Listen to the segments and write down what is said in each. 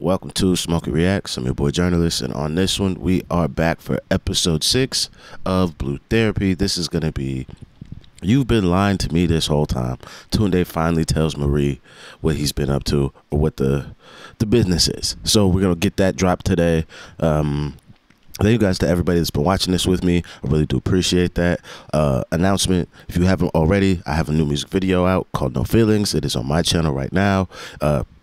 Welcome to Smokey Reacts. I'm your boy journalist, and on this one we are back for episode 6 of Blue Therapy. This is gonna be You've Been Lying to Me This Whole Time. Tunde finally tells Marie what he's been up to, or what the business is. So we're gonna get that dropped today. Thank you guys to everybody that's been watching this with me. I really do appreciate that. Announcement, if you haven't already, I have a new music video out called No Feelings. It is on my channel right now.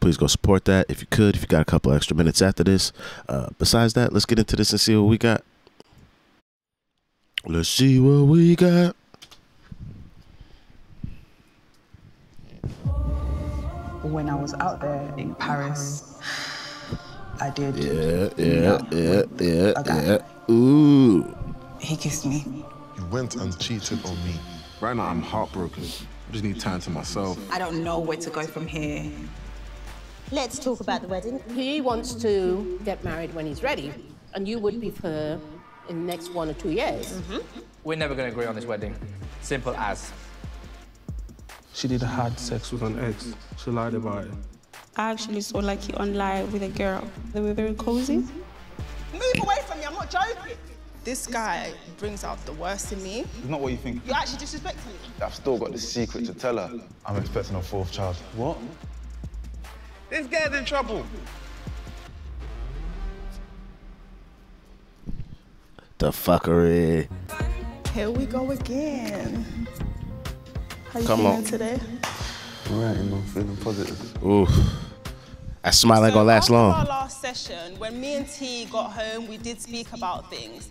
Please go support that if you could, if you got a couple extra minutes after this. Besides that, let's get into this and see what we got. Let's see what we got. When I was out there in Paris, I did. Yeah. Ooh. He kissed me. You went and cheated on me. Right now, I'm heartbroken. I just need time to myself. I don't know where to go from here. Let's talk about the wedding. He wants to get married when he's ready, and you would prefer in the next 1 or 2 years. We're never going to agree on this wedding. Simple as. She did had sex with an ex. She lied about it. I actually saw like you online with a girl. They were very cozy. Move away from me, I'm not joking. This guy brings out the worst in me. It's not what you think. You're actually disrespecting me. I've still got the secret to tell her. I'm expecting a 4th child. What? This guy's in trouble. The fuckery. Here we go again. How you Come feeling on. today? All right, I'm feeling positive. Ooh. That smile ain't gonna last long. After our last session, when me and T got home, we did speak about things.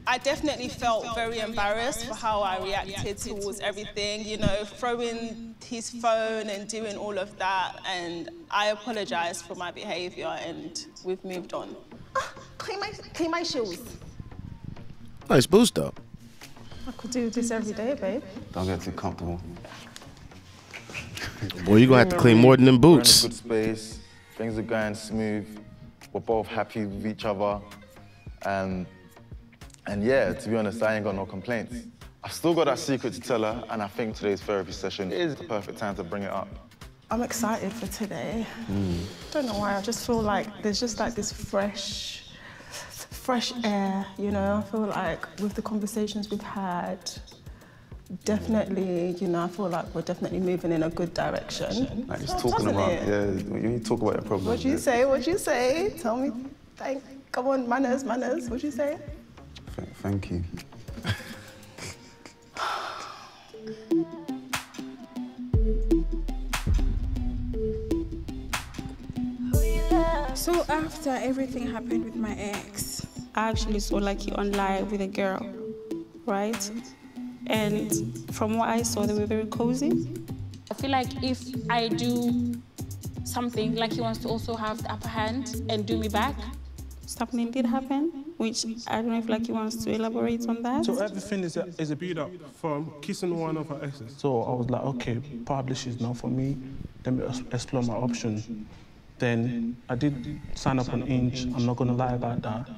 I definitely felt very embarrassed for how I reacted towards everything, you know, throwing his phone and doing all of that, and I apologized for my behavior, and we've moved on. Clean my shoes. Nice boost up. I could do this every day, babe. Don't get too comfortable. Boy, you gonna have to clean more than them boots. We're in a good space. Things are going smooth. We're both happy with each other. And yeah, to be honest, I ain't got no complaints. I've still got that secret to tell her, and I think today's therapy session is the perfect time to bring it up. I'm excited for today. Don't know why, I just feel like there's just like this fresh air, you know? I feel like with the conversations we've had, definitely, you know, I feel like we're definitely moving in a good direction. Like just talking about, you talk about your problems. What'd you say? What'd you say? Tell me. Come on, manners. What'd you say? Thank you. So after everything happened with my ex, I actually saw like you online with a girl, right? And from what I saw, they were very cozy. I feel like if I do something, like he wants to also have the upper hand and do me back. Something did happen, which I don't know if like he wants to elaborate on that. So everything is a build-up from kissing one of her exes. So I was like, okay, probably she's not for me. Let me explore my option. Then I did sign up on Inch. I'm not gonna lie about that.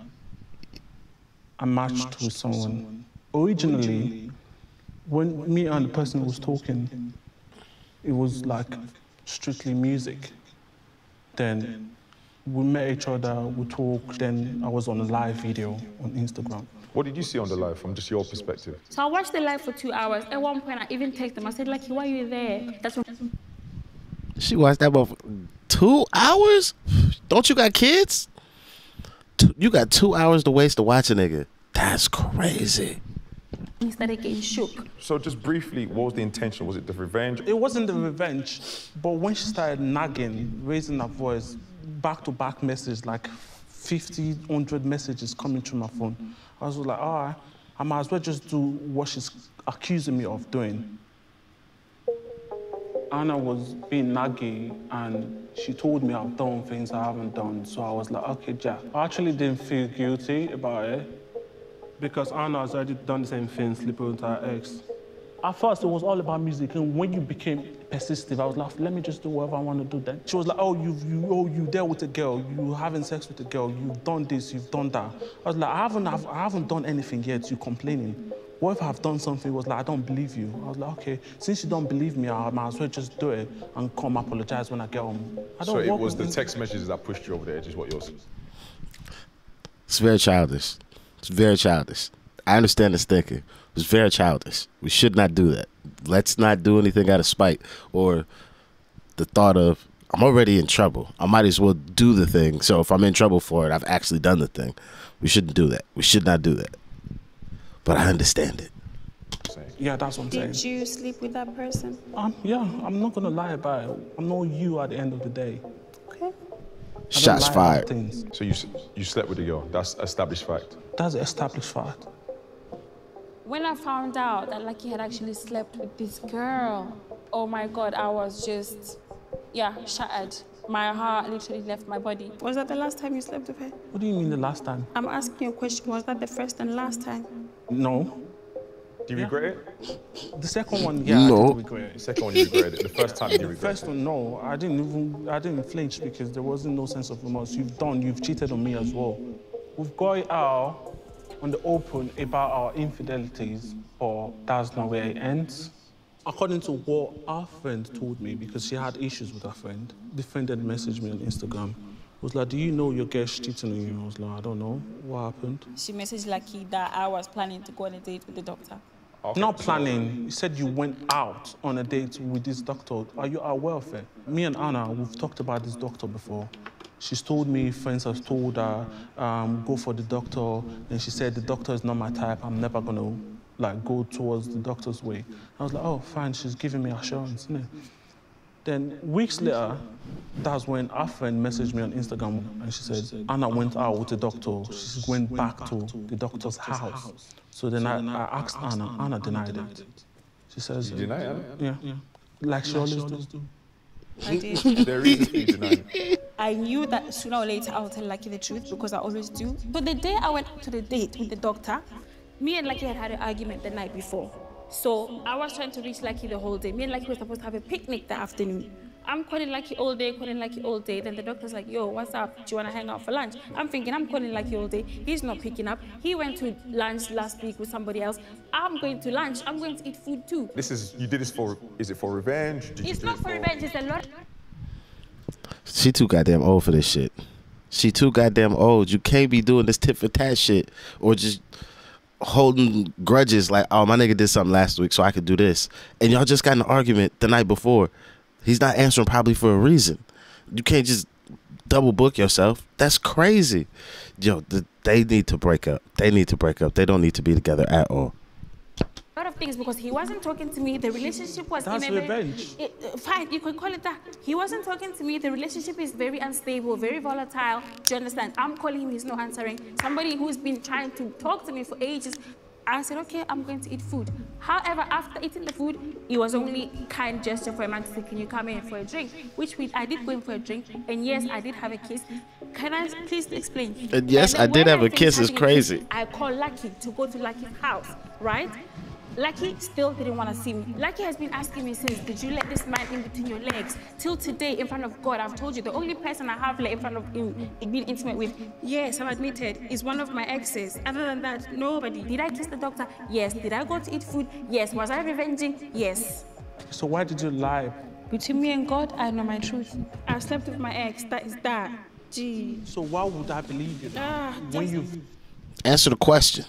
I matched with someone. Originally, when me and the person was talking, it was like strictly music. Then we met each other, we talked, then I was on a live video on Instagram. What did you see on the live from just your perspective? So I watched the live for 2 hours. At one point, I even texted him. I said, like, why are you there? That's when... She watched that motherfucker 2 hours? Don't you got kids? You got 2 hours to waste to watch a nigga. That's crazy. He started getting shook. So just briefly, what was the intention? Was it the revenge? It wasn't the revenge, but when she started nagging, raising her voice, back-to-back message, like 50, 100 messages coming through my phone, I was like, all right, I might as well just do what she's accusing me of doing. Anna was being naggy, and she told me I've done things I haven't done, so I was like, okay, Jack. I actually didn't feel guilty about it, because Anna has already done the same thing, sleeping with her ex. At first, it was all about music, and when you became persistent, I was like, let me just do whatever I want to do then. She was like, oh, you there with a girl, you having sex with a girl, you've done this, you've done that. I was like, I haven't done anything yet, you're complaining. what if I've done something? It was like, I don't believe you. I was like, okay, since you don't believe me, I might as well just do it and come apologize when I get home. So it was the text messages that pushed you over the edge, is what yours is? It's very childish. It's very childish. I understand this thinking. It's very childish. We should not do that. Let's not do anything out of spite or the thought of, I'm already in trouble. I might as well do the thing. So if I'm in trouble for it, I've actually done the thing. We shouldn't do that. We should not do that. But I understand it. Yeah, that's what I'm saying. Did you sleep with that person? Yeah, I'm not gonna lie about it. I'm not you at the end of the day. Okay. Shots fired. So you slept with the girl. That's established fact. That's an established fact. When I found out that Lucky had actually slept with this girl, oh my God, I was just, yeah, shattered. My heart literally left my body. Was that the last time you slept with her? What do you mean the last time? I'm asking you a question. Was that the first and last time? No. Do you regret it? The second one, yeah, no. I did regret it. The second one you regretted it. The first time you regretted it. The first one, no. I didn't flinch because there wasn't no sense of remorse. You've cheated on me as well. We've got it out on the open about our infidelities, but that's not where it ends. According to what our friend told me, because she had issues with her friend, the friend had messaged me on Instagram. Was like, do you know your girl's cheating on you? I was like, I don't know. What happened? She messaged Lucky that I was planning to go on a date with the doctor. Okay. Not planning. You said you went out on a date with this doctor. Are you aware of it? Me and Anna, we've talked about this doctor before. She's told me, friends have told her, go for the doctor. And she said, the doctor is not my type. I'm never going to go towards the doctor's way. I was like, oh, fine, she's giving me assurance, isn't it? Then weeks later, that's when our friend messaged me on Instagram and she said, Anna went out with the doctor. She went back to the doctor's house. So then I asked Anna. Anna denied it. She says... You deny it? Yeah. Like she always does. I did. There is a denying it. I knew that sooner or later I would tell Lucky the truth because I always do. But the day I went to the date with the doctor, me and Lucky had an argument the night before. So I was trying to reach Lucky the whole day. Me and Lucky were supposed to have a picnic that afternoon. I'm calling Lucky all day, calling Lucky all day. Then the doctor's like, yo, what's up? Do you want to hang out for lunch? I'm thinking, I'm calling Lucky all day. He's not picking up. He went to lunch last week with somebody else. I'm going to lunch. I'm going to eat food too. You did this for, is it for revenge? It's not for revenge, it's a lot. She too goddamn old for this shit. She too goddamn old. You can't be doing this tit for tat shit or just holding grudges like, oh, my nigga did something last week so I could do this. And y'all just got in an argument the night before. He's not answering probably for a reason. You can't just double book yourself. That's crazy. Yo, they need to break up. They need to break up. They don't need to be together at all. A lot of things because he wasn't talking to me. The relationship was That's revenge. Fine, you can call it that. He wasn't talking to me. The relationship is very unstable, very volatile. Do you understand? I'm calling him, he's not answering. Somebody who's been trying to talk to me for ages. I said, okay, I'm going to eat food. However, after eating the food, it was only kind gesture for a man to say, can you come in for a drink? Which I did go in for a drink, and yes, I did have a kiss. Can I please explain? And yes, I did have a kiss. It's crazy. I called Lucky to go to Lucky's house, right? Lucky still didn't want to see me. Lucky has been asking me since, did you let this man in between your legs? Till today, in front of God, I've told you, the only person I have let in front of him, being intimate with, yes, I'm admitted, is one of my exes. Other than that, nobody. Did I kiss the doctor? Yes. Did I go to eat food? Yes. Was I revenging? Yes. So why did you lie? Between me and God, I know my truth. I slept with my ex, that is that. Gee. So why would I believe you? When you answer the question.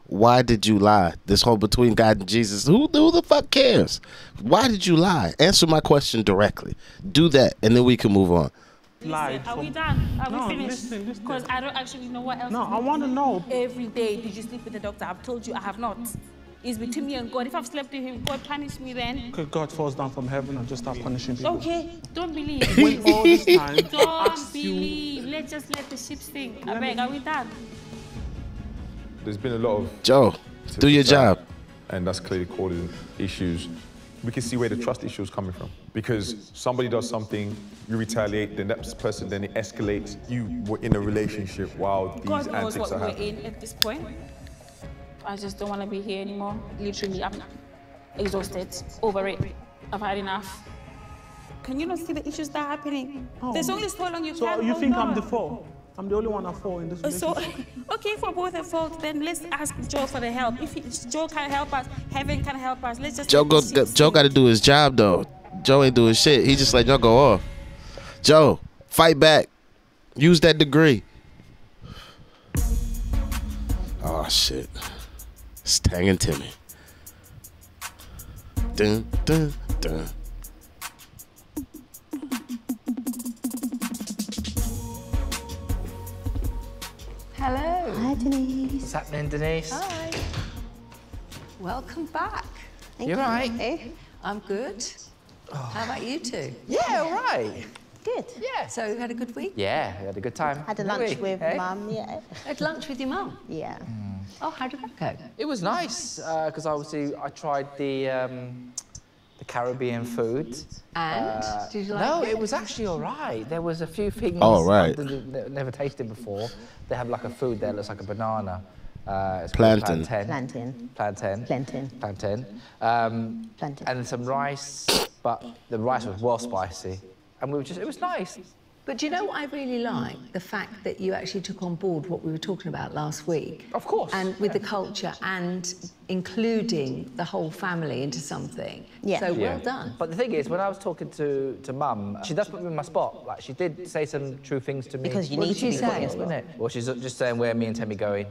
Why did you lie? This whole between God and Jesus, who the fuck cares? Why did you lie? Answer my question directly. Do that, and then we can move on. Listen, are we done? Are we finished? Listen. Because I don't actually know what else. No, I want to know. Every day, did you sleep with the doctor? I've told you I have not. It's between me and God. If I've slept with him, God punish me then. Okay, God falls down from heaven and just start punishing people. Okay, don't believe. When all this time, don't believe. Let's just let the ship sink. I beg, are we done? There's been a lot of... Joe, do your job. And that's clearly causing issues. We can see where the trust issue is coming from. Because somebody does something, you retaliate, the next person, then it escalates. You were in a relationship while these God knows antics what are we're happening. in at this point. I just don't want to be here anymore. Literally, I'm exhausted, over it. I've had enough. Can you not see the issues that are happening? Oh. There's only so long you can So you think I'm the fool? I'm the only one at fault in this relationship. So, okay, for both at fault, then let's ask Joe for the help. If Joe can't help us, heaven can help us. Let's just Joe got to do his job though. Joe ain't doing shit. He just let y'all go off. Joe, fight back. Use that degree. Oh shit. It's Tang and Timmy. Dun dun dun. Hello. Hi, Denise. What's happening, Denise? Hi. Welcome back. You all right? Hey, I'm good. How about you two? Yeah, all right. Good. Yeah. So you had a good week? Yeah, we had a good time. Had a lunch with Mum, yeah. Had lunch with your mum? Yeah. Oh, how did that go? It was nice because obviously I tried the Caribbean food. And did you like No, it? it was actually all right. There was a few things Oh, right. I've never tasted before. They have like a food there that looks like a banana. It's Plantain. called Plantain. Plantain. Plantain. Plantain. Plantain. And some rice, but the rice was well spicy. And it was nice. But do you know what I really like? The fact that you actually took on board what we were talking about last week. Of course. And with the culture and including the whole family into something. Yeah. So well done. But the thing is, when I was talking to Mum, she does put me in my spot. Like, she did say some true things to me. Because you What need did to she be put say? in your spot. Isn't it? Well, she's just saying where me and Temmie going.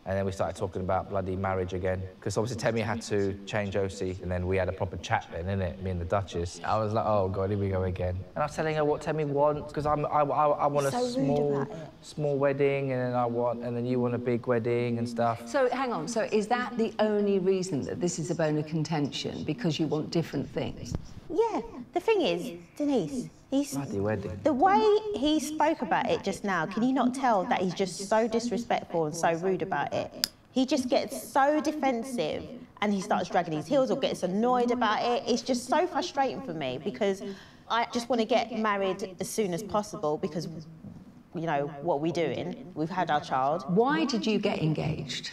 And then we started talking about bloody marriage again. Because obviously Temmie had to change OC, and then we had a proper chat then, innit? Me and the Duchess. I was like, oh God, here we go again. And I was telling her what Temmie wants, because I want a small wedding, and then you want a big wedding and stuff. So hang on, so is that the only reason that this is a bone of contention? Because you want different things? Yeah. The thing is, Denise, Bloody wedding. the way he spoke about it just now, can you not tell that he's just so disrespectful and so rude about it? He just gets so defensive and he starts dragging his heels or gets annoyed about it. It's just so frustrating for me because I just want to get married as soon as possible because, you know, what we're doing. We've had our child. Why did you get engaged?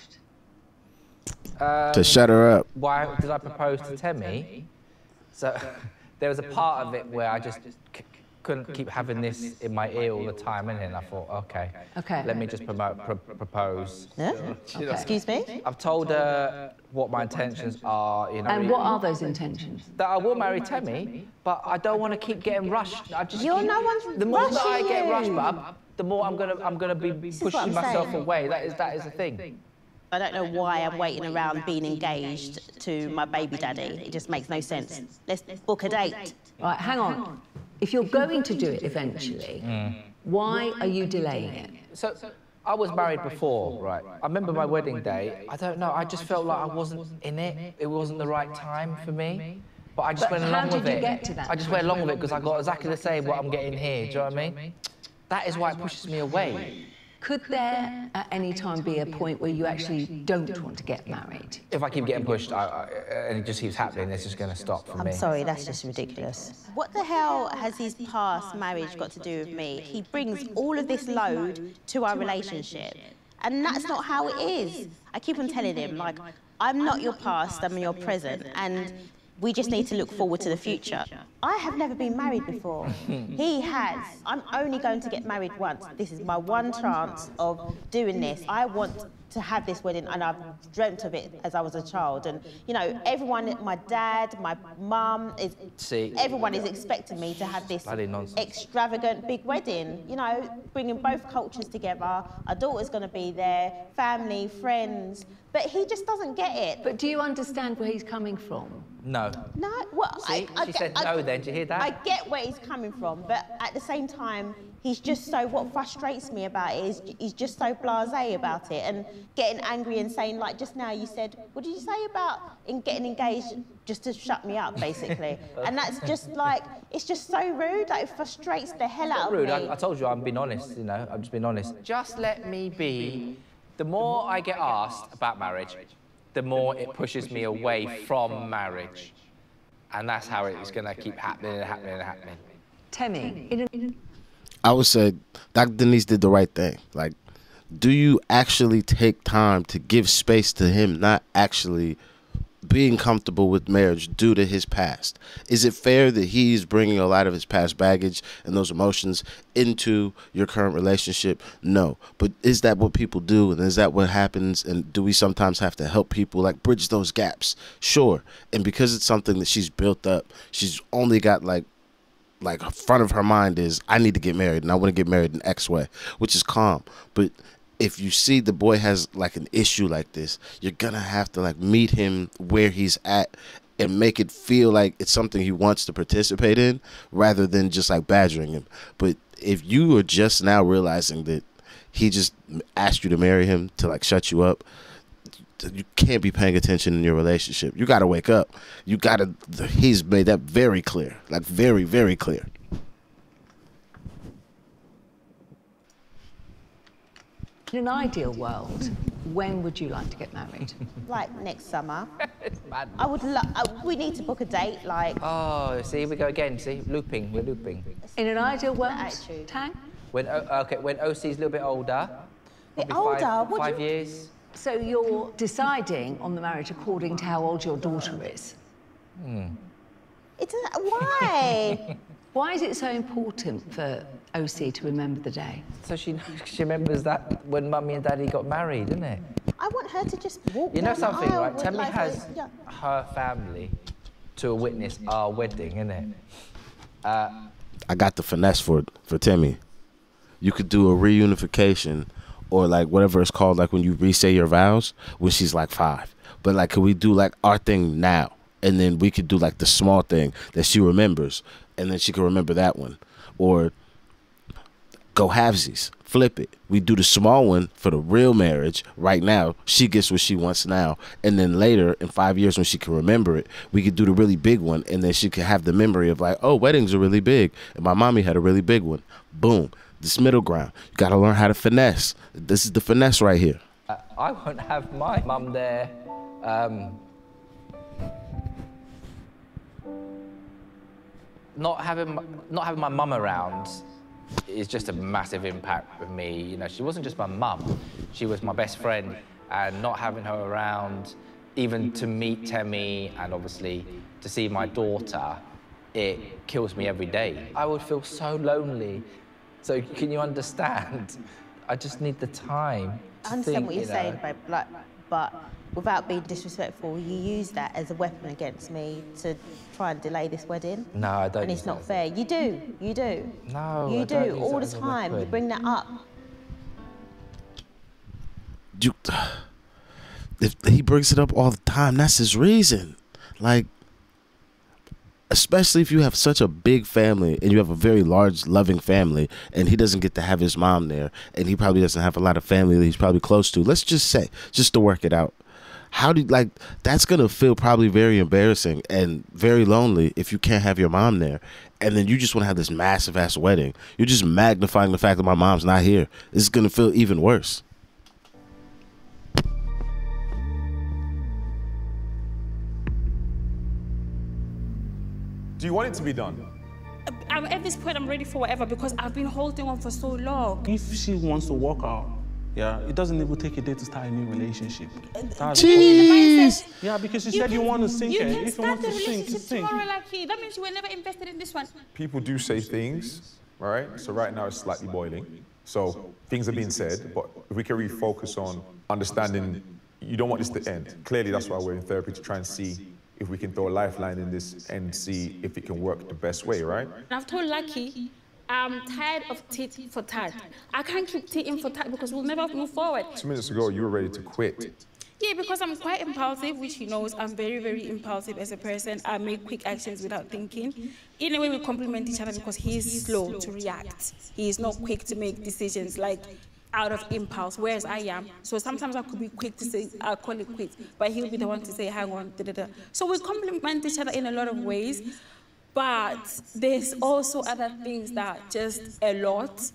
To shut her up. Why did I propose to Temmie? So there was a part of it where I just couldn't keep having this in my ear all the time, innit? And I thought, okay, let me just propose. Yeah? You know, Excuse me? I've told her what my intentions are, you know. And what are those intentions? That I will marry Temmie, but I don't want to keep getting rushed. I just No keep, one's the more that I rushing get you. rushed, bub, the more I'm gonna be is what pushing I'm myself saying. away. That is the thing. I don't know why I'm waiting around being engaged to my baby daddy. It just makes no sense. Let's book a date. Right, hang on. If you're going to do it eventually, why are you delaying it? So I was married before, right? I remember my wedding day. I don't know. I just felt like I wasn't in it. It wasn't the right time for me. But I just went along with it. How did you get to that? I just went along with it because I got exactly the same what I'm getting here. Do you know what I mean? That is why it pushes me away. Could there at any time be a point where you actually don't want to get married? If I keep getting pushed and it just keeps happening, it's just going to stop for me. I'm sorry, that's just ridiculous. What the hell has his past marriage got to do with me? He brings all of this load to our relationship, and that's not how it is. I keep on telling him, like, I'm not your past, I'm your present, and we just need to look forward to the future. I have never been married before. He has. I'm only going to get married once. This is my one chance of doing this. I want to have this wedding, and I've dreamt of it as I was a child. And, you know, everyone, my dad, my mum, everyone is expecting me to have this extravagant big wedding. You know, bringing both cultures together. Our daughter's going to be there, family, friends. But he just doesn't get it. But do you understand where he's coming from? No. No, well, See, she said no then, did you hear that? I get where he's coming from, but at the same time, he's just so, what frustrates me about it is he's just so blasé about it and getting angry and saying, like just now you said, what did you say about getting engaged just to shut me up, basically? And that's just like, it's just so rude, like it frustrates the hell out of me. I told you I'm being honest, you know, I've just been honest. Just let me be. The more I get asked about marriage, the more it pushes me away from marriage. And that's how it's going to keep happening and happening and happening. Temmie, I would say Dr. Denise did the right thing. Like, do you actually take time to give space to him not actually being comfortable with marriage due to his past. Is it fair that he's bringing a lot of his past baggage and those emotions into your current relationship? No. But is that what people do, and is that what happens, and do we sometimes have to help people like bridge those gaps? Sure. And because it's something that she's built up, she's only got like front of her mind is, I need to get married and I want to get married in X way, which is calm. But if you see the boy has like an issue like this, you're gonna have to like meet him where he's at and make it feel like it's something he wants to participate in rather than just like badgering him. But if you are just now realizing that he just asked you to marry him to like shut you up, you can't be paying attention in your relationship. You got to wake up. You got to, he's made that very clear, like very, very clear. In an ideal world, when would you like to get married? Like next summer. I would we need to book a date, like... Oh, see, we go again, see? Looping, we're looping. In an ideal world, Tang? When OC's a little bit older. Bit older? 5 years. So you're deciding on the marriage according to how old your daughter is? Why? Why is it so important for OC to remember the day? So she remembers that when Mummy and Daddy got married, isn't it? I want her to just walk You know down something, the aisle right? with, Tammy like, has her family to witness our wedding, innit? I got the finesse for Timmy. You could do a reunification or like whatever it's called, like when you re-say your vows when she's like 5. But like, could we do like our thing now? And then we could do like the small thing that she remembers, and then she can remember that one. Or go halvesies, flip it. We do the small one for the real marriage right now. She gets what she wants now. And then later, in 5 years when she can remember it, we could do the really big one, and then she could have the memory of like, oh, weddings are really big, and my mommy had a really big one. Boom. This middle ground. You got to learn how to finesse. This is the finesse right here. I won't have my mum there. Not having my mum around is just a massive impact with me. You know, she wasn't just my mum, she was my best friend, and not having her around, even to meet Temmie and obviously to see my daughter, it kills me every day. I would feel so lonely. So can you understand? I just need the time to I understand think, what you're saying, babe, like, but without being disrespectful, you use that as a weapon against me to try and delay this wedding. No, I don't. And it's not fair. You do. You do. No, you I don't do use all that the as a time. You weapon. bring that up. If he brings it up all the time, that's his reason. Like, especially if you have such a big family and you have a very large, loving family, and he doesn't get to have his mom there, and he probably doesn't have a lot of family that he's probably close to. Let's just say, just to work it out. How do you, like, that's going to feel probably very embarrassing and very lonely if you can't have your mom there. And then you just want to have this massive ass wedding. You're just magnifying the fact that my mom's not here. This is going to feel even worse. Do you want it to be done? At this point, I'm ready for whatever because I've been holding on for so long. If she wants to walk out, yeah, it doesn't even take a day to start a new relationship. Jeez. Yeah, because you said you want to sink You it. can If you want start the to sink, relationship sink. tomorrow like he. That means you were never invested in this one. People do say things, right? So right now it's slightly boiling. So things are being said, but if we can really focus on understanding you don't want this to end. Clearly that's why we're in therapy, to try and see if we can throw a lifeline in this and see if it can work the best way, right? I've told Lucky, I'm tired of tit for tat. I can't keep titting for tat because we'll never move forward. 2 minutes ago, you were ready to quit. Yeah, because I'm quite impulsive, which he knows. I'm very, very impulsive as a person. I make quick actions without thinking. In a way, we complement each other because he's slow to react. He is not quick to make decisions like out of impulse, whereas I am. So sometimes I could be quick to say, I'll call it quits, but he'll be the one to say, hang on, da-da-da. So we complement each other in a lot of ways, but there's also other things that just a lot.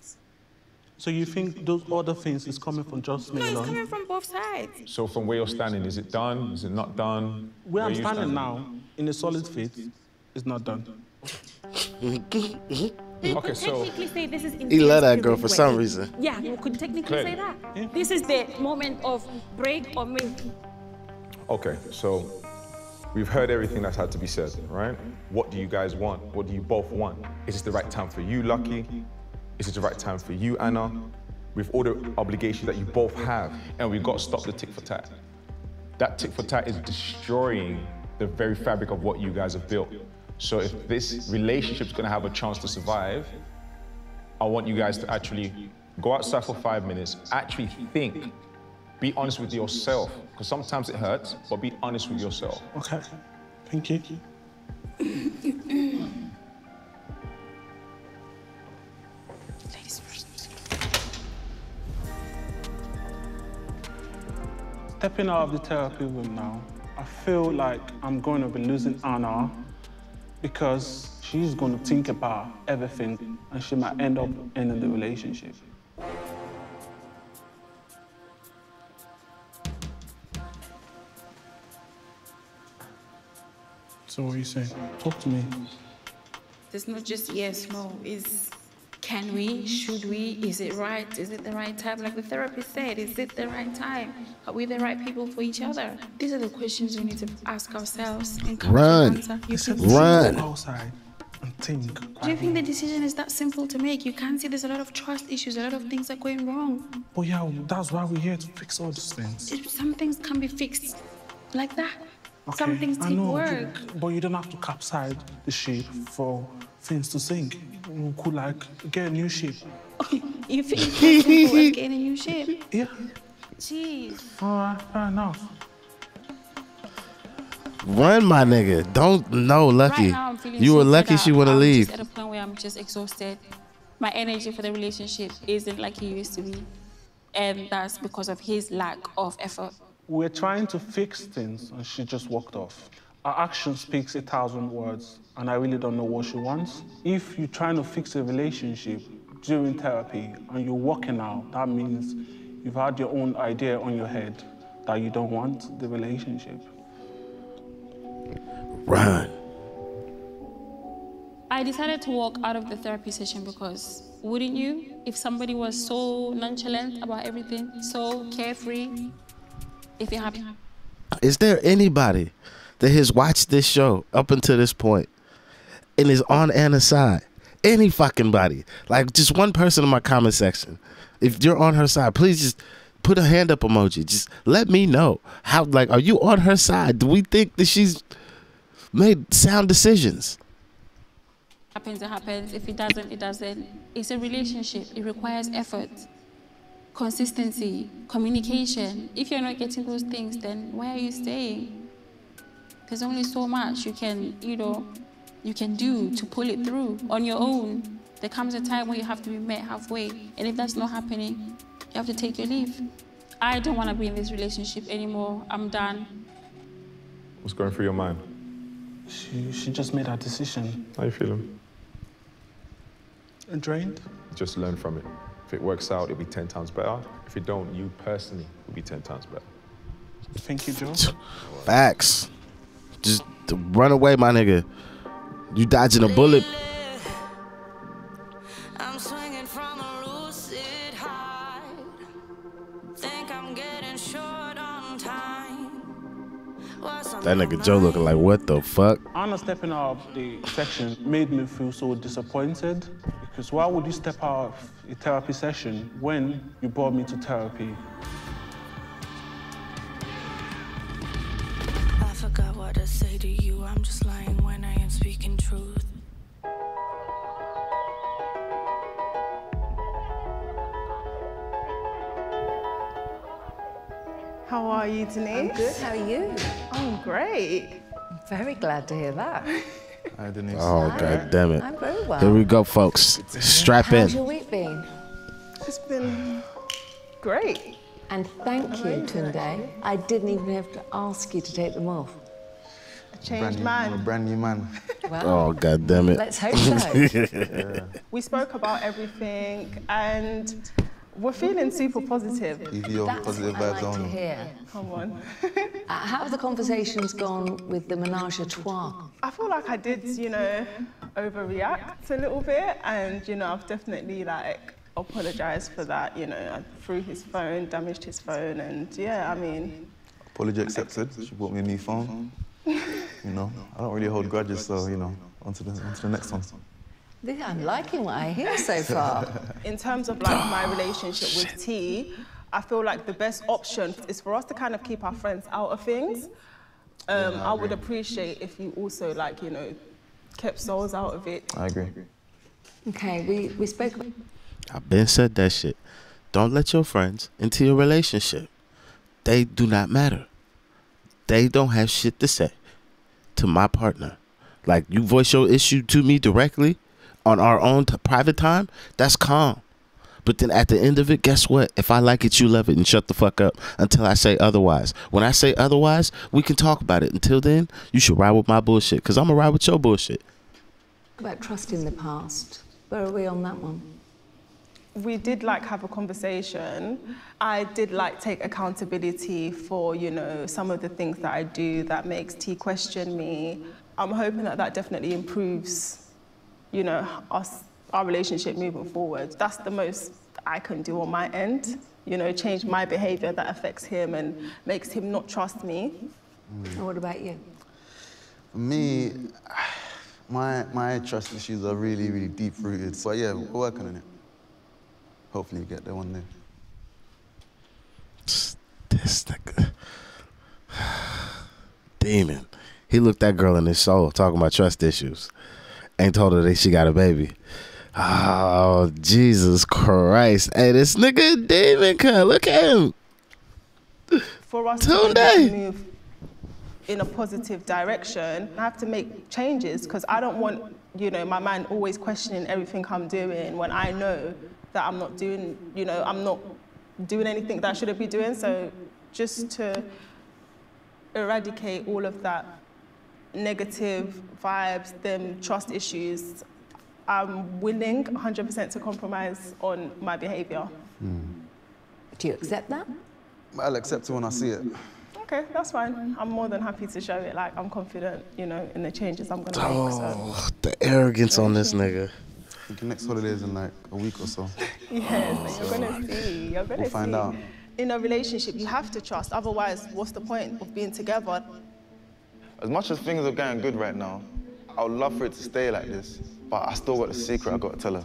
So you think those other things is coming from just me No, it's alone? coming from both sides. So from where you're standing, is it done? Is it not done? Where I'm you standing now, in a solid faith, is not done. We Okay, could so technically say this is He let that intense go for giving some way. reason. Yeah, we could technically Clearly. say that. This is the moment of break or make. okay, so We've heard everything that's had to be said, right? What do you guys want? What do you both want? Is this the right time for you, Lucky? Is it the right time for you, Anna? With all the obligations that you both have, and we've got to stop the tit for tat. That tit for tat is destroying the very fabric of what you guys have built. So if this relationship's gonna have a chance to survive, I want you guys to actually go outside for 5 minutes, actually think, be honest with yourself, because sometimes it hurts, but be honest with yourself. Okay, thank you. Ladies first. Stepping out of the therapy room now, I feel like I'm going to be losing Anna because she's going to think about everything and she might end up ending the relationship. So what are you saying? Talk to me. There's not just yes, no. It's can we, should we, is it right, is it the right time? Like the therapist said, is it the right time? Are we the right people for each other? These are the questions we need to ask ourselves and come to an answer. Run outside and think. Do you think the decision is that simple to make? You can see there's a lot of trust issues, a lot of things are going wrong. But yeah, that's why we're here to fix all these things. Some things can be fixed like that. Okay, Some things I take know, work. but you don't have to capsize the ship for things to sink. You could like get a new ship. You think it's simple as getting a new ship? Yeah. Jeez. All right, fair enough. Run, my nigga. Don't, no, Lucky. Right now, I'm feeling You were so lucky fed she up. wanna I'm leave. just at a point where I'm just exhausted. My energy for the relationship isn't like it used to be. And that's because of his lack of effort. We're trying to fix things and she just walked off. Her action speaks 1,000 words and I really don't know what she wants. If you're trying to fix a relationship during therapy and you're walking out, that means you've had your own idea on your head that you don't want the relationship. Run. I decided to walk out of the therapy session because, wouldn't you? If somebody was so nonchalant about everything, so carefree, if you're happy. Is there anybody that has watched this show up until this point and is on Anna's side? Any fucking body. Like just one person in my comment section. If you're on her side, please just put a hand up emoji. Just let me know. How, like, are you on her side? Do we think that she's made sound decisions? Happens, it happens. If it doesn't, it doesn't. It's a relationship. It requires effort, consistency, communication. If you're not getting those things, then why are you staying? There's only so much you can, you can do to pull it through on your own. There comes a time where you have to be met halfway. And if that's not happening, you have to take your leave. I don't want to be in this relationship anymore. I'm done. What's going through your mind? She just made her decision. How you feeling? Drained? Just learn from it. If it works out, it'll be 10 times better. If it don't, you personally will be 10 times better. Thank you, Joe. Facts. Just run away, my nigga. You dodging a bullet. I'm swinging from a lucid high. Think I'm getting short on time. That nigga Joe looking like, what the fuck? Anna stepping out of the section made me feel so disappointed because why would you step out of a therapy session when you brought me to therapy? I forgot what to say to you. I'm just lying when I am speaking truth. How are you, Denise? I'm good, how are you? I'm great. I'm very glad to hear that. Hi, Denise. Oh, god damn it. I'm very well. Here we go, folks. Strap in. How's your week been? It's been great. And thank you, Tunde. I didn't even have to ask you to take them off. A changed man. I'm a brand new man. Well, Oh, god damn it. let's hope so. We spoke about everything and we're feeling super positive. Keep your That's positive what I vibes like to on. Come on. How have the conversations gone with the menage a trois? I feel like I did, overreact a little bit and, I've definitely apologized for that, I threw his phone, damaged his phone and yeah, I mean. Apology accepted. She bought me a new phone. you know. I don't really hold grudges, so, you know, on to the next one. I'm liking what I hear so far. In terms of like my relationship with T, I feel like the best option is for us to kind of keep our friends out of things. I would appreciate if you also, like, you know, kept souls out of it. I agree. Okay, we spoke about... I've been said that shit. Don't let your friends into your relationship. They do not matter. They don't have shit to say to my partner. Like, you voice your issue to me directly on our own private time, that's calm. But then at the end of it, guess what? If I like it, you love it, and shut the fuck up until I say otherwise. When I say otherwise, we can talk about it. Until then, you should ride with my bullshit, because I'm going to ride with your bullshit. About trust in the past. Where are we on that one? We did like have a conversation. I did like take accountability for, you know, some of the things that I do that makes T question me. I'm hoping that that definitely improves, you know, our relationship moving forward. That's the most I can do on my end. You know, change my behavior that affects him and makes him not trust me. And what about you? For me, my trust issues are really, really deep-rooted. So yeah, we're working on it. Hopefully we get there one day. This nigga. Demon. He looked that girl in his soul talking about trust issues. Ain't told her that she got a baby. Oh, Jesus Christ. Hey, this nigga demon, cuz. Look at him. For us Tunde. to move in a positive direction, I have to make changes, because I don't want, you know, my man always questioning everything I'm doing when I know that I'm not doing, you know, I'm not doing anything that I shouldn't be doing. So just to eradicate all of that negative vibes, them trust issues, I'm willing 100% to compromise on my behavior. Do you accept that? I'll accept it when I see it. Okay, that's fine. I'm more than happy to show it. Like, I'm confident, you know, in the changes I'm gonna make. Oh, the arrogance on this nigga. I think the next holiday is in like a week or so. Yes, you're gonna see. You're gonna We'll find out. In a relationship, you have to trust. Otherwise, what's the point of being together? As much as things are going good right now, I would love for it to stay like this, but I still got a secret I got to tell her.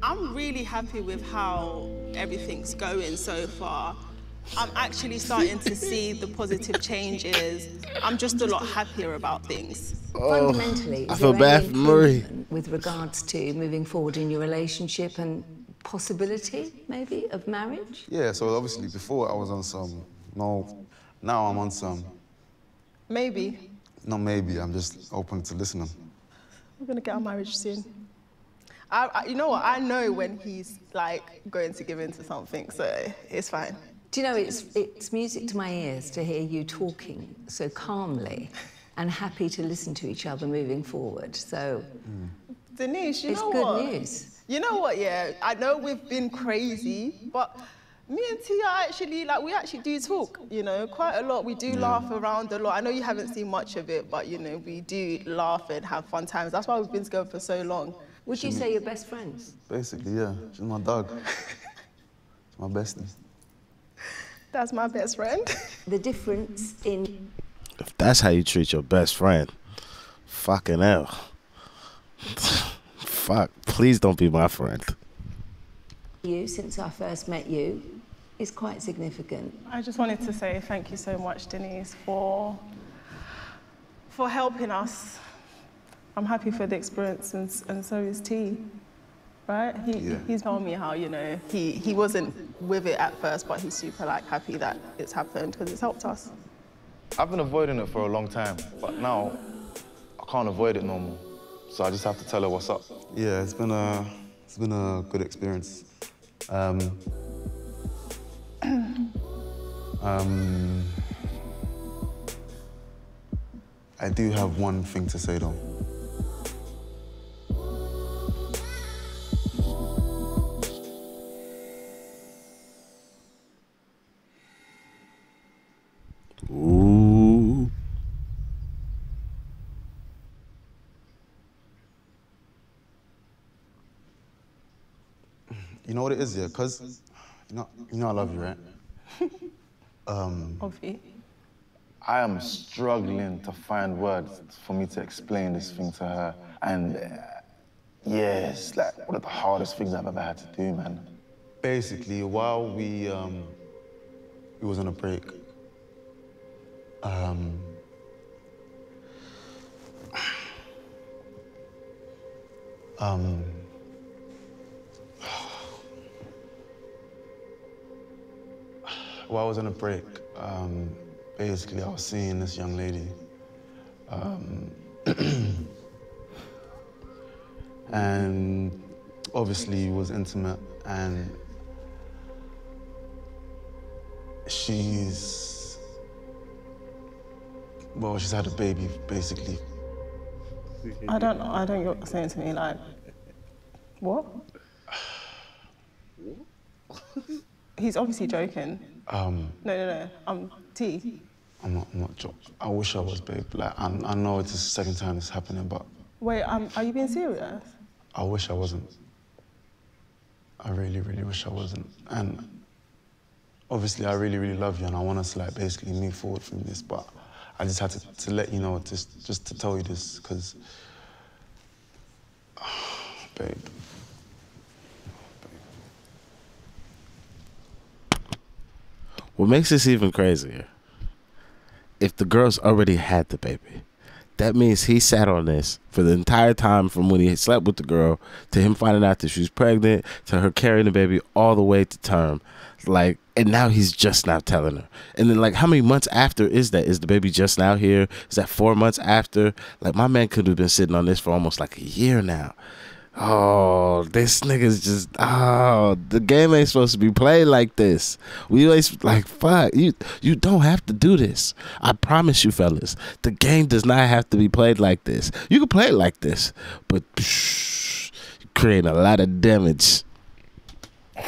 I'm really happy with how everything's going so far. I'm actually starting to see the positive changes. I'm just a lot happier about things. Fundamentally, I is feel there bad any for Marie. improvement with regards to moving forward in your relationship and possibility, maybe, of marriage? Yeah, so obviously before I was on some, now I'm on some. Maybe. No, maybe, I'm just open to listening. We're gonna get our marriage soon. You know what, I know when he's like going to give in to something, so it's fine. Do you know, it's music to my ears to hear you talking so calmly and happy to listen to each other moving forward, so... Denise, you it's know good what? news. You know what, yeah, I know we've been crazy, but me and T are actually, like, we actually do talk, you know, quite a lot. We do laugh around a lot. I know you haven't seen much of it, but, you know, we do laugh and have fun times. That's why we've been together for so long. Would you say you're best friends? Basically, yeah. She's my dog. She's my bestie. That's my best friend. The difference in... If that's how you treat your best friend, fucking hell. Fuck, please don't be my friend. You, since I first met you, is quite significant. I just wanted to say thank you so much, Denise, for helping us. I'm happy for the experience, and so is T, right? He's told me how, you know, he wasn't with it at first, but he's super, like, happy that it's happened because it's helped us. I've been avoiding it for a long time, but now I can't avoid it no more. So I just have to tell her what's up. Yeah, it's been a good experience. I do have one thing to say though. Ooh. You know what it is, yeah? Because, you know I love you, right? Of you? I am struggling to find words for me to explain this thing to her. And yeah, it's like one of the hardest things I've ever had to do, man. Basically, while we was on a break, while I was on a break, basically I was seeing this young lady. And obviously it was intimate, and she's had a baby, basically. I don't get what you're saying to me, like, what? He's obviously joking. No, T. I'm not joking. I wish I was, babe. Like, I know it's the second time it's happening, but... Wait, are you being serious? I wish I wasn't. I really, really wish I wasn't. And obviously, I really, really love you, and I want us to, like, basically move forward from this, but I just had to let you know, just to tell you this, because... babe. What makes this even crazier, if the girl's already had the baby, that means he sat on this for the entire time from when he slept with the girl to him finding out that she's pregnant to her carrying the baby all the way to term. Like, and now he's just now telling her. And then, like, how many months after is that? Is the baby just now here? Is that 4 months after? Like, my man could have been sitting on this for almost like a year now. Oh, this nigga's just, the game ain't supposed to be played like this. We always, like, fuck, you don't have to do this. I promise you, fellas, the game does not have to be played like this. You can play it like this, but you create a lot of damage. Babe,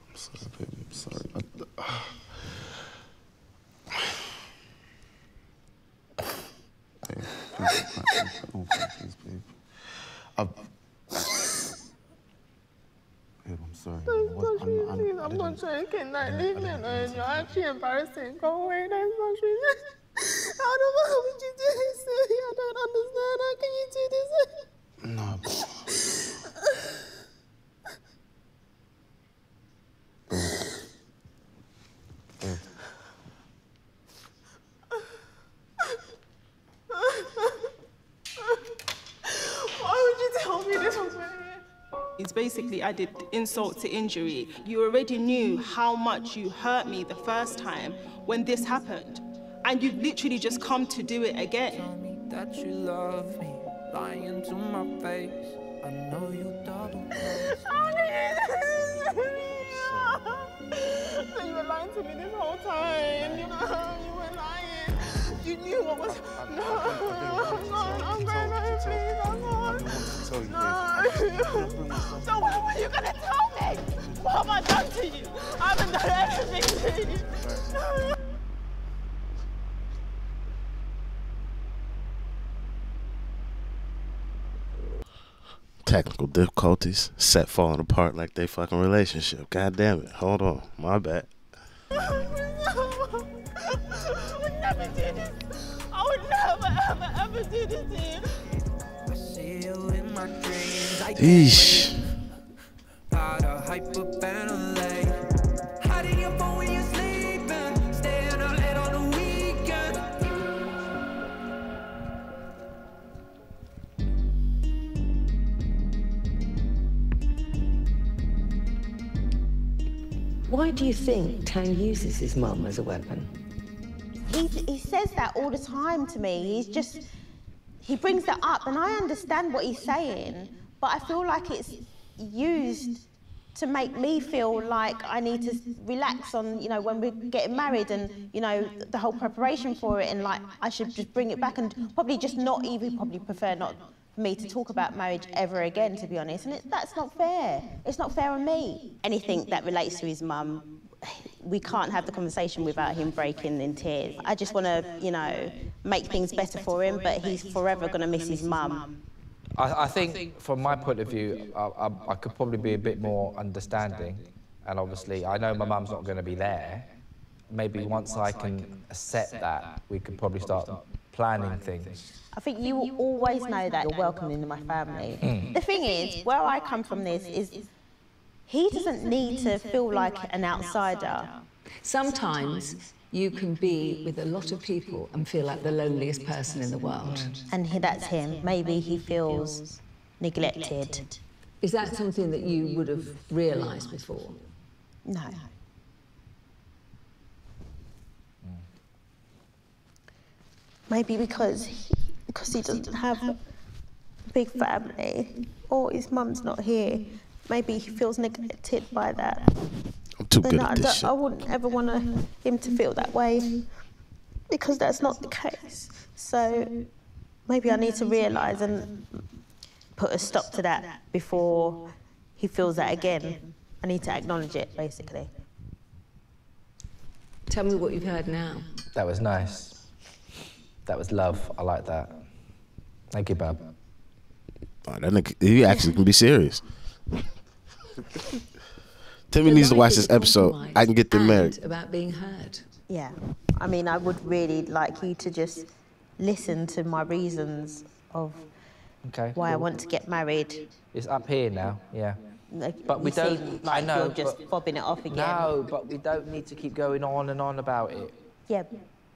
I'm sorry, baby, I'm sorry. Please, babe. Babe, I'm sorry. I'm not joking. Like, leave me alone. You're actually embarrassing. Go away. That's not true. How would you do this? I don't understand. How can you do this? No. Babe. Why would you tell me this was right here? It's basically added insult to injury. You already knew how much you hurt me the first time when this happened, and you've literally just come to do it again. Tell me that you love me, lying to my face. I know you double. So you were lying to me this whole time. You know, you were lying. You knew what was. I'm going home, please. I'm going. No. So what were you gonna tell me? What have I done to you? I haven't done anything to you. Technical difficulties, set falling apart like they fucking relationship. God damn it. Hold on. My bad. I would never do this. I would never, ever do this to you. I see you in my dreams. Eesh. Gotta hyperventilate. Hiding your phone when you're sleeping. Staying up late on the weekend. Why do you think Tang uses his mum as a weapon? He says that all the time to me. He brings that up, and I understand what he's saying, but I feel like it's used to make me feel like I need to relax on, you know, when we're getting married and, you know, the whole preparation for it, and like I should just bring it back and probably just not even, probably prefer not for me to talk about marriage ever again, to be honest. And that's not fair. It's not fair on me. Anything that relates to his mum, we can't have the conversation without him breaking in tears. I just want to, you know, make things better for him, but he's forever going to miss his mum. I think, from my point of view, I could probably be a bit more understanding And obviously, I know my mum's not going to be there. Maybe once I can accept that, we could probably start planning things. I think you will always know that you're welcome in my family. The thing is, where I come from this is, he doesn't need to feel like an outsider. Sometimes you can be with a lot of people and feel like the loneliest person in the world. And that's him. Maybe he feels neglected. Is that something that you would have realised before? No. Maybe because he doesn't have a big family, or his mum's not here. Maybe he feels neglected by that. I'm too good at this shit. I wouldn't ever want him to feel that way, because that's not the case. So maybe I need to realise and put a stop to that before he feels that again. I need to acknowledge it, basically. Tell me what you've heard now. That was nice. That was love. I like that. Thank you, Bab. Oh, that nigga, he actually can be serious. Timmy needs to watch this episode. I can get them married. About being heard. Yeah. I mean, I would really like you to just listen to my reasons of why I want to get married. It's up here now, yeah. Like, but we don't. Like I know. You're just fobbing it off again. No, but we don't need to keep going on and on about it. Yeah.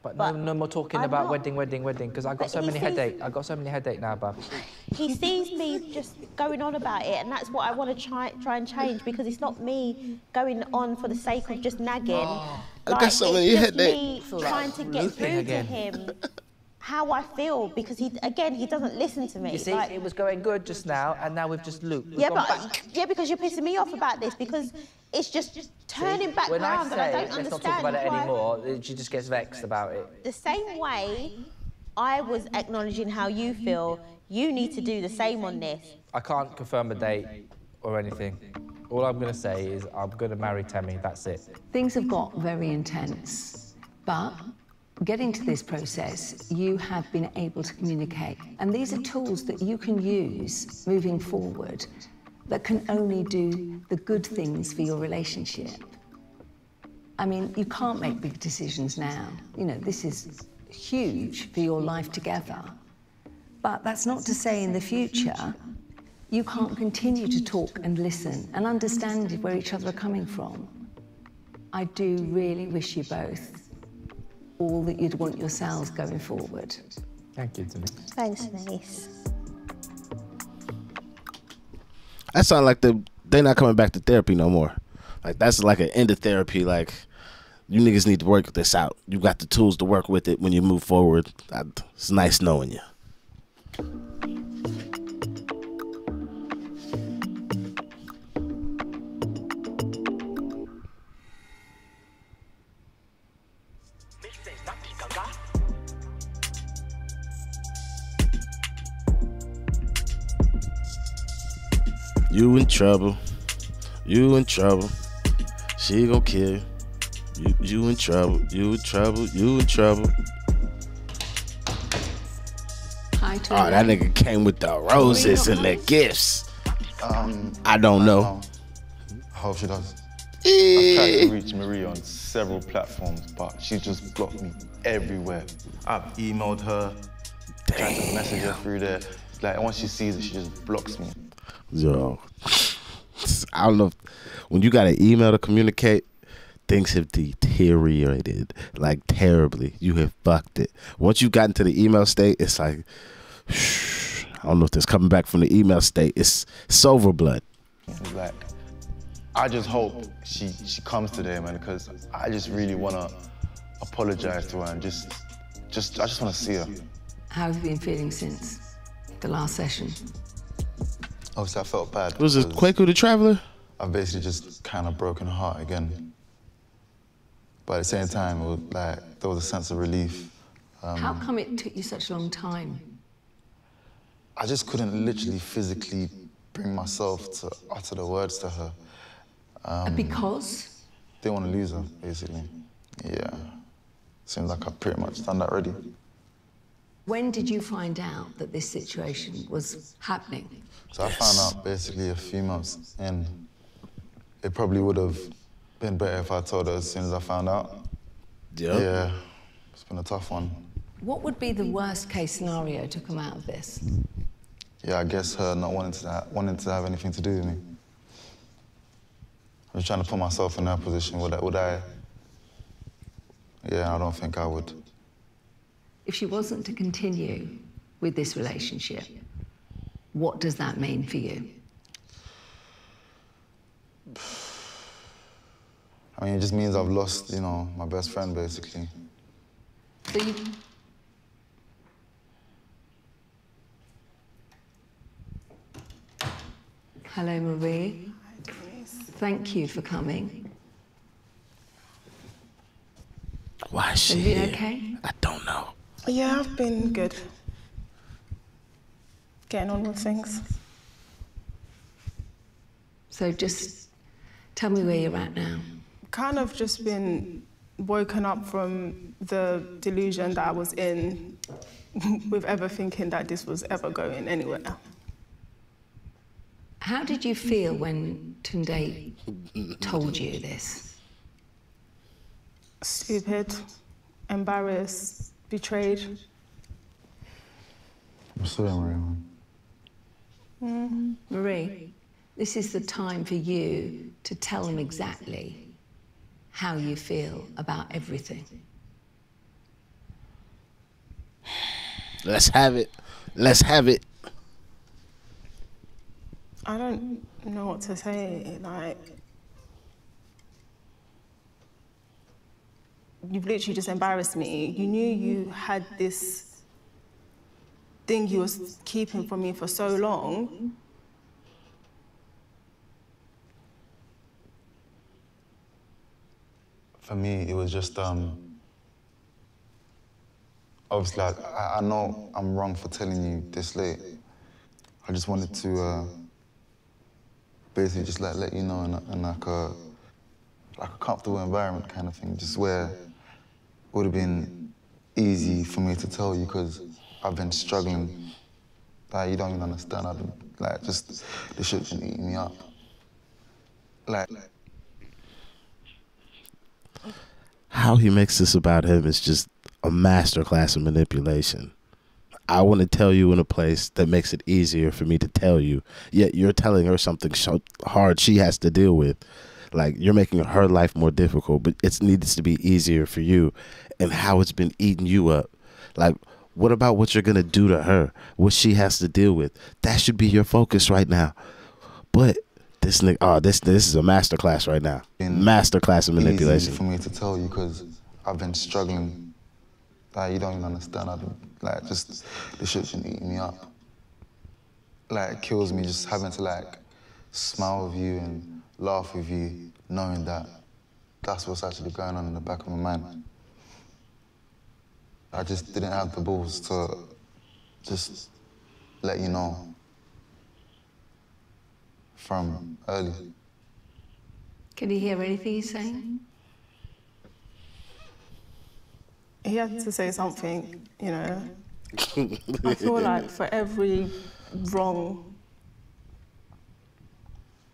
But no more talking about wedding, because I got so many headache. I got so many headache now, Bab. He sees me just going on about it, and that's what I want to try and change, because it's not me going on for the sake of just nagging. I got so many headache. Me trying to get through to him how I feel, because he doesn't listen to me. You see, it was going good just now, and now we've just looped. Because you're pissing me off about this, because it's just turning back when round, and I don't understand. Let's not talk about it anymore. She just gets vexed about it. The same way I was acknowledging how you feel, you need to do the same on this. I can't confirm a date or anything. All I'm going to say is I'm going to marry Temi, that's it. Things have got very intense, but getting to this process, you have been able to communicate. And these are tools that you can use moving forward that can only do the good things for your relationship. I mean, you can't make big decisions now. You know, this is huge for your life together. But that's not to say in the future, you can't continue to talk and listen and understand where each other are coming from. I do really wish you both all that you'd want yourselves going forward. Thank you, Denise. Thanks, Denise. That sounds like they're not coming back to therapy no more. Like, that's like an end of therapy. Like, you niggas need to work this out. You got the tools to work with it when you move forward. It's nice knowing you. You in trouble. You in trouble. She gon' kill you. You in trouble. You in trouble. You in trouble. Hi, Tunde. Oh, that nigga came with the roses and the gifts. I don't know. I hope she does. I've tried to reach Marie on several platforms, but she just blocked me everywhere. I've emailed her, tried to message her through there. Like, once she sees it, she just blocks me. Yo, I don't know. When you got an email to communicate, things have deteriorated, like, terribly. You have fucked it. Once you got into the email state, it's like, I don't know if there's coming back from the email state. It's over blood. It's like, I just hope she comes today, man, because I just really want to apologize to her and I just want to see her. How have you been feeling since the last session? Obviously, I felt bad. Was it Kwaku the Traveler? I've basically just kind of broken her heart again. But at the same time, it was like, there was a sense of relief. How come it took you such a long time? I just couldn't literally physically bring myself to utter the words to her. Because? Didn't want to lose her, basically. Yeah. Seems like I've pretty much done that already. When did you find out that this situation was happening? So I found out basically a few months in. it probably would have been better if I told her as soon as I found out. Yep. Yeah, it's been a tough one. What would be the worst case scenario to come out of this? Yeah, I guess her not wanting to have anything to do with me. I'm just trying to put myself in her position. Would I? Yeah, I don't think I would. If she wasn't to continue with this relationship, what does that mean for you? I mean, it just means I've lost, you know, my best friend, basically. So you... Hello, Marie. Hi, Denise. Thank you for coming. Why is she Have you been here? okay? I don't know. Yeah, I've been good. Getting on with things. So just tell me where you're at now. Kind of just been woken up from the delusion that I was in with ever thinking that this was ever going anywhere. How did you feel when Tunde told you this? Stupid, embarrassed, betrayed. I'm sorry, Maria. Marie, this is the time for you to tell him exactly how you feel about everything. Let's have it. Let's have it. I don't know what to say. Like, you've literally just embarrassed me. You knew you had this thing you was keeping from me for so long. For me, it was just, obviously, I know I'm wrong for telling you this late. I just wanted to basically just let you know in like a comfortable environment kind of thing, just where it would have been easy for me to tell you because I've been struggling. Like, you don't even understand. I've been, like, just, this shit's been eating me up. Like, How he makes this about him is just a masterclass in manipulation. I want to tell you in a place that makes it easier for me to tell you, yet you're telling her something so hard she has to deal with. Like, you're making her life more difficult, but it needs to be easier for you, and how it's been eating you up. Like, what about what you're going to do to her, what she has to deal with? That should be your focus right now. But this nigga, oh, this is a masterclass right now. Masterclass in manipulation. Easy for me to tell you because I've been struggling. Like, you don't even understand. I've been, like, just, this shit's been eating me up. Like, it kills me just having to, like, smile with you and laugh with you, knowing that that's what's actually going on in the back of my mind. I just didn't have the balls to just let you know from early. Can you hear anything he's saying? He had to say something, you know. I feel like for every wrong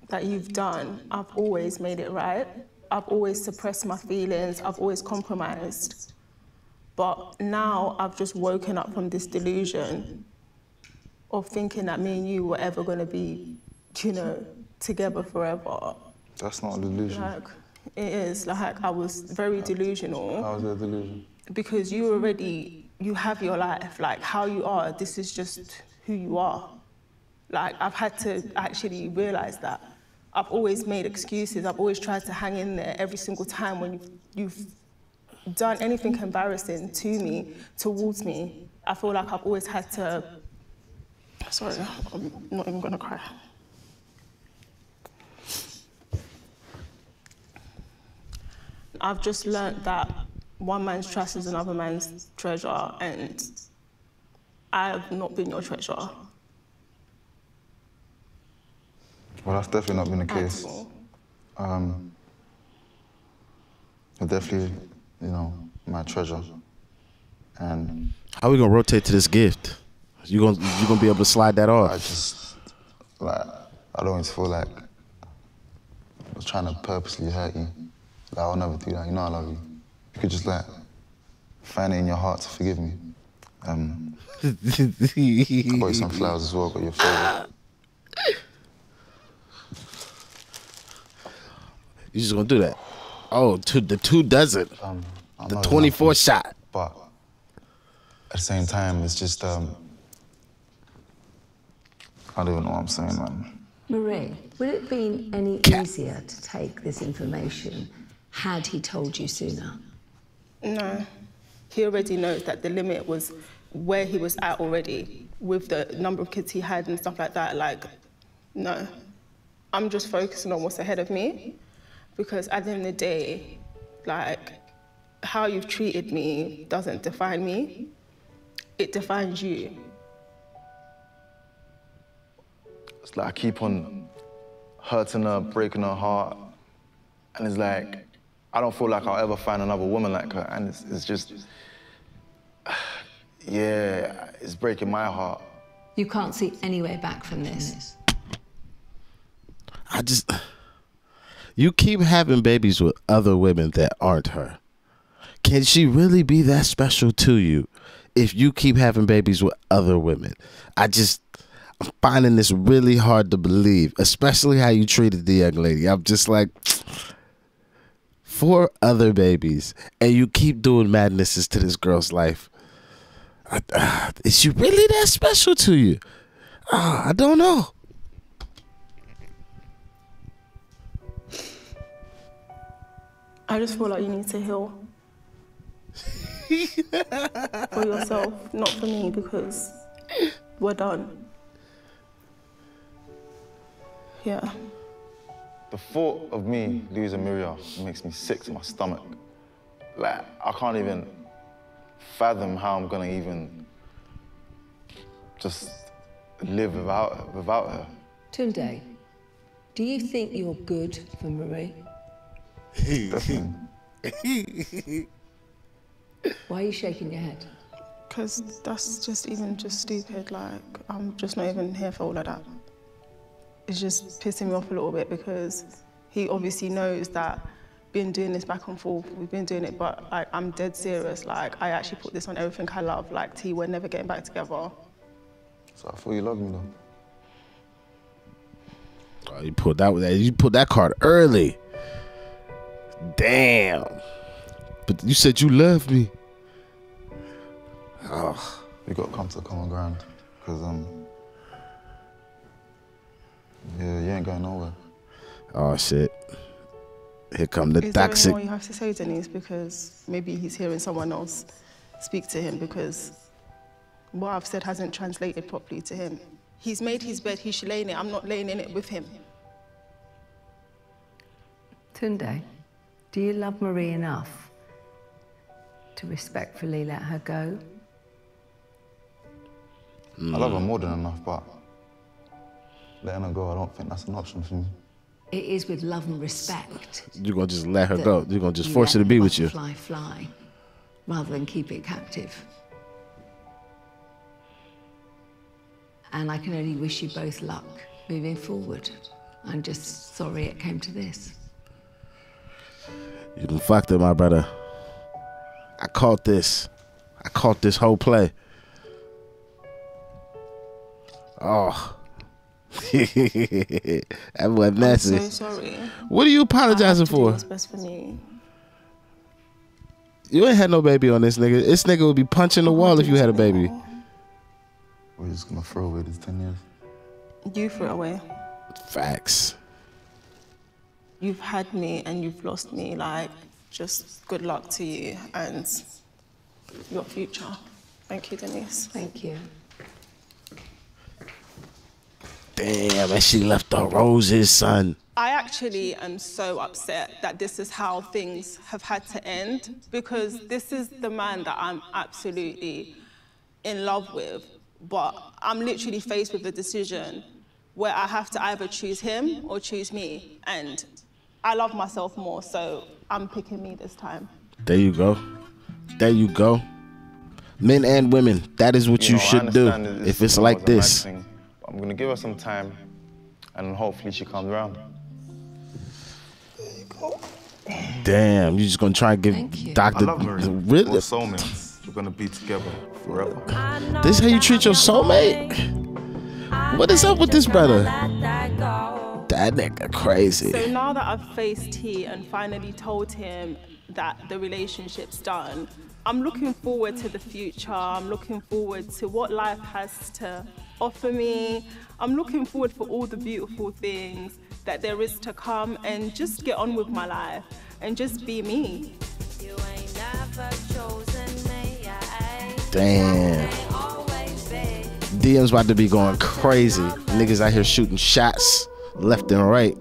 that you've done, I've always made it right. I've always suppressed my feelings. I've always compromised. But now I've just woken up from this delusion of thinking that me and you were ever going to be, you know, together forever. That's not a delusion. Like, it is. Like, I was very delusional. How was that a delusion? Because you have your life. Like, how you are, this is just who you are. Like, I've had to actually realize that. I've always made excuses. I've always tried to hang in there every single time when you've done anything embarrassing to me, towards me. I feel like I've always had to... Sorry, I'm not even gonna cry. I've just learnt that one man's trash is another man's treasure, and I have not been your treasure. Well, that's definitely not been the case. You're definitely, you know, my treasure. And how are we gonna rotate to this gift? You gonna be able to slide that off? I just, like, I don't always feel like was trying to purposely hurt you. Like, I'll never do that. You know I love you. You could just, like, find it in your heart to forgive me. I bought you some flowers as well, got your favourite. You just gonna do that? Oh, the 2 dozen. The 24 shot. But at the same time, it's just, I don't even know what I'm saying, man. Marie, would it have been any easier to take this information had he told you sooner? No. He already knows that the limit was where he was at already with the number of kids he had and stuff like that. Like, no. I'm just focusing on what's ahead of me because at the end of the day, like, how you've treated me doesn't define me. It defines you. It's like I keep on hurting her, breaking her heart. And it's like, I don't feel like I'll ever find another woman like her. And it's just, yeah, it's breaking my heart. You can't see any way back from this. You keep having babies with other women that aren't her. Can she really be that special to you if you keep having babies with other women? I'm finding this really hard to believe, especially how you treated the young lady. I'm just like, 4 other babies, and you keep doing madnesses to this girl's life. Is she really that special to you? I don't know. I just feel like you need to heal. For yourself, not for me, because we're done. Yeah. The thought of me losing Maria makes me sick to my stomach. Like, I can't even fathom how I'm gonna even just live without her. Tunde, do you think you're good for Marie? Definitely. Why are you shaking your head? Because that's just stupid. Like, I'm just not even here for all of that. It's just pissing me off a little bit because he obviously knows that been doing this back and forth, we've been doing it, but like, I'm dead serious. Like, I actually put this on everything I love. Like, T, we're never getting back together. So I thought you loved me though. Oh, you pulled that card early. Damn. But you said you loved me. Oh. We got to come to the common ground, because yeah, you ain't going nowhere. Oh shit. Here come the Is there toxic. any more you have to say, Denise? Because maybe he's hearing someone else speak to him, because what I've said hasn't translated properly to him. He's made his bed, he should lay in it. I'm not laying in it with him. Tunde, do you love Marie enough to respectfully let her go? I love her more than enough, but letting her go, I don't think that's an option for me. It is with love and respect. You're going to just let her go. You're going to just force her to be with you. Fly, rather than keep it captive. And I can only wish you both luck moving forward. I'm just sorry it came to this. You done fucked it, my brother. I caught this. I caught this whole play. Oh. That boy messy. I'm so sorry. What are you apologizing for? What's best for me? You ain't had no baby on this nigga. This nigga would be punching the wall if you had a baby. We're just gonna throw away this 10 years. You threw it away. Facts. You've had me and you've lost me. Like, just good luck to you and your future. Thank you, Denise. Thank you. Damn, and she left the roses, son. I actually am so upset that this is how things have had to end, because this is the man that I'm absolutely in love with, but I'm literally faced with a decision where I have to either choose him or choose me, and I love myself more, so I'm picking me this time. There you go. There you go. Men and women, that is what you should do if it's like this. I'm gonna give her some time, and hopefully she comes around. Damn, you just gonna try and give Dr. I love Marie. Really? We're soulmates. We're gonna be together forever. This how you treat your soulmate? What is up with this brother? That nigga crazy. So now that I've faced T and finally told him that the relationship's done, I'm looking forward to the future. I'm looking forward to what life has to offer me. I'm looking forward for all the beautiful things that there is to come, and just get on with my life and just be me. Damn. DM's about to be going crazy. Niggas out here shooting shots left and right.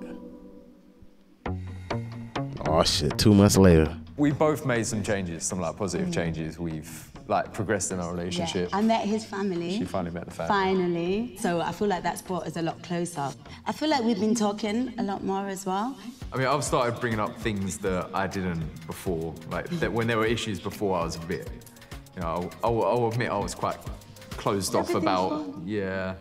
Oh shit, 2 months later. We both made some changes, some like positive changes. We've like progressed in our relationship. Yeah. I met his family. She finally met the family. Finally. So I feel like that's brought us a lot closer. I feel like we've been talking a lot more as well. I mean, I've started bringing up things that I didn't before. Like that when there were issues before, I was a bit, you know, I'll admit I was quite closed off about, yeah.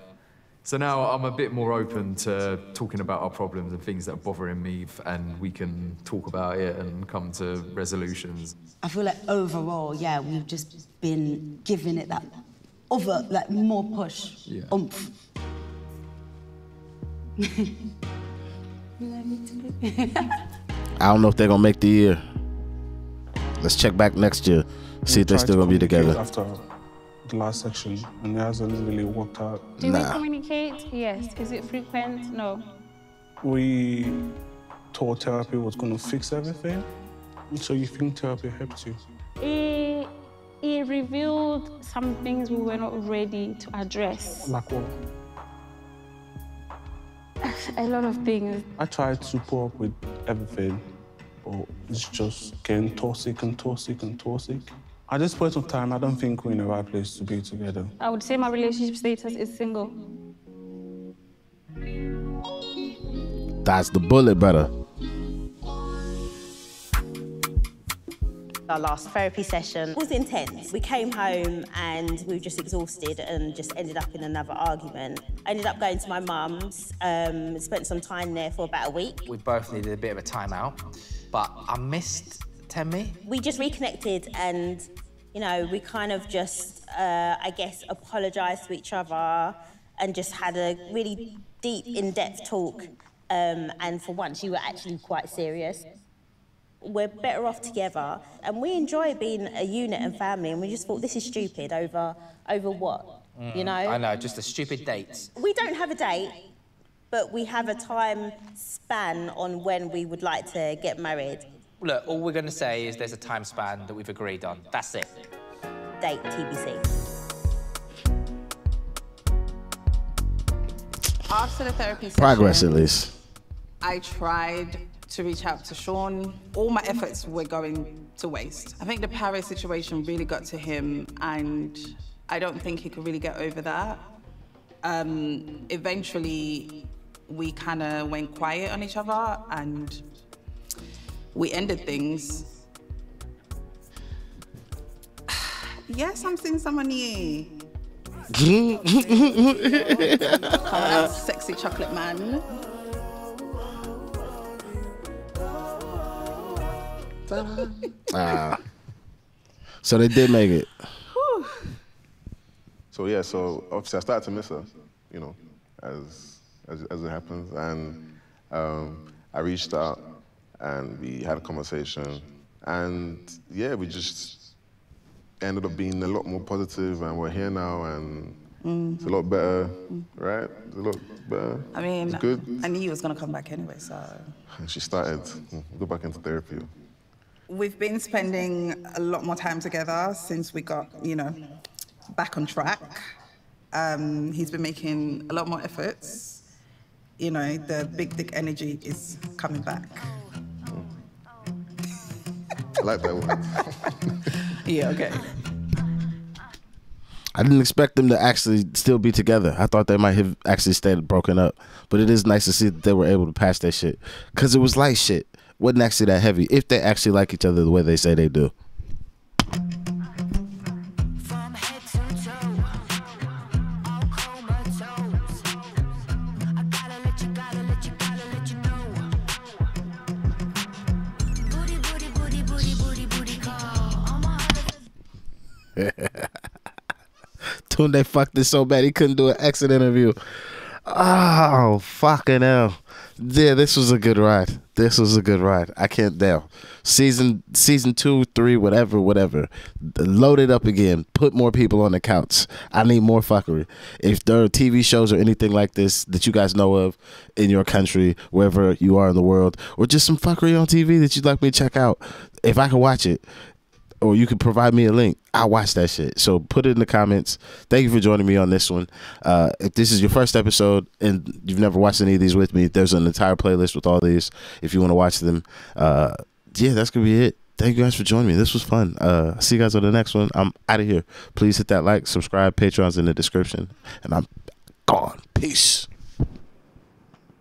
So now I'm a bit more open to talking about our problems and things that are bothering me, and we can talk about it and come to resolutions. I feel like overall, yeah, we've just been giving it that other, like more push, oomph. I don't know if they're gonna make the year. Let's check back next year, see if they're still gonna be together. After the last section, and it hasn't really worked out. Do we communicate? Yes. Is it frequent? No. We thought therapy was going to fix everything. So you think therapy helped you? It revealed some things we were not ready to address. Like what? A lot of things. I tried to put up with everything, but it's just getting toxic and toxic and toxic. At this point of time, I don't think we're in the right place to be together. I would say my relationship status is single. That's the bullet, brother. Our last therapy session was intense. We came home and we were just exhausted and just ended up in another argument. I ended up going to my mum's, spent some time there for about a week. We both needed a bit of a timeout, but I missed Temi. We just reconnected and, you know, we kind of just, I guess, apologised to each other and just had a really deep, in-depth talk. And for once, you were actually quite serious. We're better off together, and we enjoy being a unit and family, and we just thought this is stupid over what, you know? I know, just a stupid date. We don't have a date, but we have a time span on when we would like to get married. Look, all we're going to say is there's a time span that we've agreed on. That's it. Date TBC. After the therapy session, Progress, at least. I tried to reach out to Sean. All my efforts were going to waste. I think the Paris situation really got to him, and I don't think he could really get over that. Eventually, we kind of went quiet on each other, and we ended things. Yes, I'm seeing someone new. Come on, sexy chocolate man. So they did make it. So yeah, so obviously I started to miss her, you know, as it happens, and I reached out and we had a conversation, and yeah, we just ended up being a lot more positive, and we're here now, and it's a lot better, right? It's a lot better. I mean, it's good. I knew you was gonna come back anyway, so. And she started, go back into therapy. We've been spending a lot more time together since we got, you know, back on track. He's been making a lot more efforts. You know, the big dick energy is coming back. I like that one. Yeah, okay. I didn't expect them to actually still be together. I thought they might have actually stayed broken up. But it is nice to see that they were able to patch that shit. Because it was light shit. Wasn't actually that heavy, if they actually like each other the way they say they do. Tunde fucked this so bad he couldn't do an exit interview. Oh, fucking hell. Yeah, this was a good ride. This was a good ride. I can't tell. Season 2, 3, whatever. Load it up again. Put more people on the couch. I need more fuckery. If there are TV shows or anything like this that you guys know of in your country, wherever you are in the world, or just some fuckery on TV that you'd like me to check out, if I can watch it, or you can provide me a link, I'll watch that shit. So put it in the comments. Thank you for joining me on this one. If this is your first episode and you've never watched any of these with me, there's an entire playlist with all these if you want to watch them. Yeah, that's going to be it. Thank you guys for joining me. This was fun. See you guys on the next one. I'm out of here. Please hit that like, subscribe, Patreon's in the description. And I'm gone. Peace.